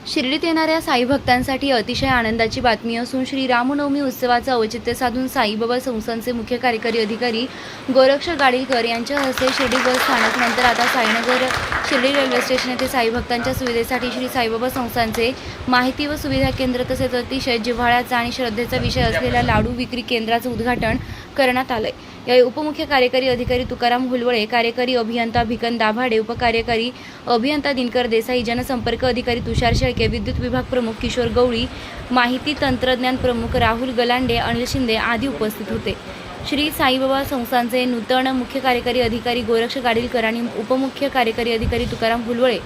शिर्डीत येणाऱ्या साई भक्तांसाठी अतिशय आनंदाची बातमी असून श्री रामनवमी उत्सवाचं औचित्य साधून साईबाबा संस्थानचे मुख्य कार्यकारी अधिकारी गोरक्ष गाडीकर यांच्या हस्ते शिर्डी बस स्थानक नंतर आता साईनगर शिर्डी रेल्वे स्टेशन येथे साई भक्तांच्या सुविधेसाठी श्री साईबाबा संस्थानचे माहिती व सुविधा केंद्र तसेच अतिशय जिव्हाळ्याचा आणि श्रद्धेचा विषय असलेल्या लाडू विक्री केंद्राचं उद्घाटन करण्यात आलंय। या उपमुख्य कार्यकारी अधिकारी तुकाराम हुलवळे, कार्यकारी अभियंता भिकन दाभाडे, उपकार्यकारी अभियंता दिनकर देसाई, जनसंपर्क अधिकारी तुषार शेळके, विद्युत विभाग प्रमुख किशोर गवळी, माहिती तंत्रज्ञान प्रमुख राहुल गलांडे, अनिल शिंदे आदी उपस्थित होते। श्री साईबाबा संस्थानचे नूतन मुख्य कार्यकारी अधिकारी गोरक्ष गाडीलकर आणि उपमुख्य कार्यकारी अधिकारी तुकाराम हुलवळे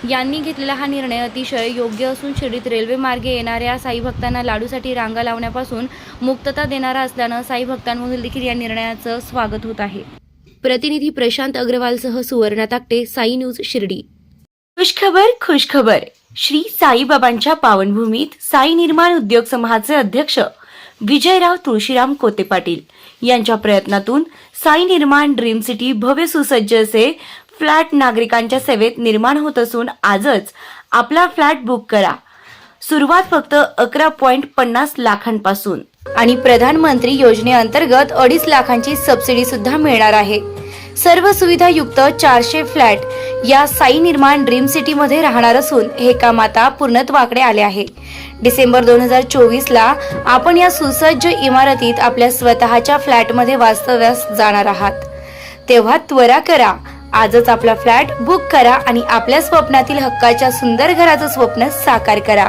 यांनी घेतलेला हा निर्णय अतिशय योग्य असून शिर्डीत रेल्वे मार्गे येणाऱ्या साई भक्तांना लाडूसाठी रांगा लावण्यापासून मुक्तता देणारा असल्यानं साई भक्तांमधून देखील या निर्णयाचं स्वागत होत आहे। प्रतिनिधी प्रशांत अग्रवालसह सुवर्णा ताकटे, साई न्यूज शिर्डी। खुशखबर, श्री साईबाबांच्या पावनभूमीत साई निर्माण उद्योग समूहाचे अध्यक्ष विजयराव तुळशीराम कोते पाटील यांच्या प्रयत्नातून साई निर्माण ड्रीम सिटी भव्य सुसज्ज असे फ्लॅट नागरिकांच्या सेवेत निर्माण होत असून आजच आपला फ्लॅट बुक करा। सुरुवात फक्त 11.50 लाखांपासून आणि प्रधानमंत्री योजनेअंतर्गत 2.5 लाखांची सबसिडी सुद्धा मिळणार आहे। सर्व सुविधा युक्त 400 फ्लॅट या साई निर्माण ड्रीम सिटी मध्ये राहणार असून हे काम आता पूर्णत्वाकडे आले आहे। डिसेंबर 2024 ला आपण या सुसज्ज इमारतीत आपल्या स्वतःच्या फ्लॅट मध्ये वास्तव्यास जाणार आहात। तेव्हा त्वरा करा, आजच आपला फ्लॅट बुक करा आणि आपल्या स्वप्नातील हक्काच्या सुंदर घराचं स्वप्न साकार करा।